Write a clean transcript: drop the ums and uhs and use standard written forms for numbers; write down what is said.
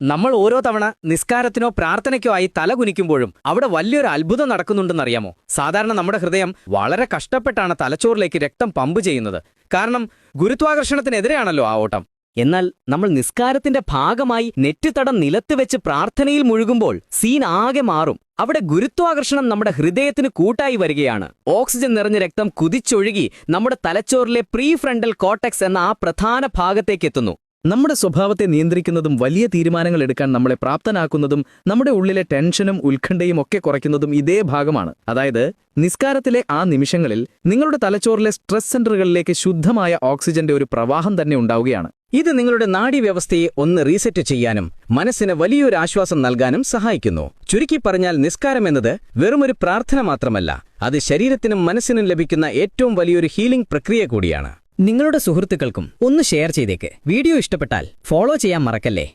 നമ്മൾ ഓരോ തവണ നിസ്കാരത്തിനോ പ്രാർത്ഥനയ്ക്കോ ആയി തല കുനിക്കുമ്പോഴും അവിടെ വലിയൊരു അത്ഭുതം നടക്കുന്നുണ്ടെന്നറിയാമോ? സാധാരണ നമ്മുടെ ഹൃദയം വളരെ കഷ്ടപ്പെട്ടാണ് തലച്ചോറിലേക്ക് രക്തം പമ്പ് ചെയ്യുന്നത്. കാരണം ഗുരുത്വാകർഷണത്തിനെതിരെയാണല്ലോ ആ ഓട്ടം. എന്നാൽ നമ്മൾ നിസ്കാരത്തിന്റെ ഭാഗമായി നെറ്റിത്തടം നിലത്ത് വെച്ച് പ്രാർത്ഥനയിൽ മുഴുകുമ്പോൾ സീൻ ആകെ മാറും. അവിടെ ഗുരുത്വാകർഷണം നമ്മുടെ ഹൃദയത്തിന് കൂട്ടായി വരികയാണ്. ഓക്സിജൻ നിറഞ്ഞ രക്തം കുതിച്ചൊഴുകി നമ്മുടെ തലച്ചോറിലെ പ്രീഫ്രണ്ടൽ കോർട്ടെക്സ് എന്ന ആ പ്രധാന ഭാഗത്തേക്ക് എത്തുന്നു. നമ്മുടെ സ്വഭാവത്തെ നിയന്ത്രിക്കുന്നതും വലിയ തീരുമാനങ്ങൾ എടുക്കാൻ നമ്മളെ പ്രാപ്തനാക്കുന്നതും നമ്മുടെ ഉള്ളിലെ ടെൻഷനും ഉത്കണ്ഠയും ഒക്കെ കുറയ്ക്കുന്നതും ഇതേ ഭാഗമാണ്. അതായത് നിസ്കാരത്തിലെ ആ നിമിഷങ്ങളിൽ നിങ്ങളുടെ തലച്ചോറിലെ സ്ട്രെസ് സെന്ററുകളിലേക്ക് ശുദ്ധമായ ഓക്സിജന്റെ ഒരു പ്രവാഹം തന്നെ ഉണ്ടാവുകയാണ്. ഇത് നിങ്ങളുടെ നാഡീവ്യവസ്ഥയെ ഒന്ന് റീസെറ്റ് ചെയ്യാനും മനസ്സിന് വലിയൊരു ആശ്വാസം നൽകാനും സഹായിക്കുന്നു. ചുരുക്കി പറഞ്ഞാൽ നിസ്കാരം എന്നത് വെറുമൊരു പ്രാർത്ഥന മാത്രമല്ല, അത് ശരീരത്തിനും മനസ്സിനും ലഭിക്കുന്ന ഏറ്റവും വലിയൊരു ഹീലിംഗ് പ്രക്രിയ കൂടിയാണ്. നിങ്ങളുടെ സുഹൃത്തുക്കൾക്കും ഒന്ന് ഷെയർ ചെയ്തേക്ക്. വീഡിയോ ഇഷ്ടപ്പെട്ടാൽ ഫോളോ ചെയ്യാൻ മറക്കല്ലേ.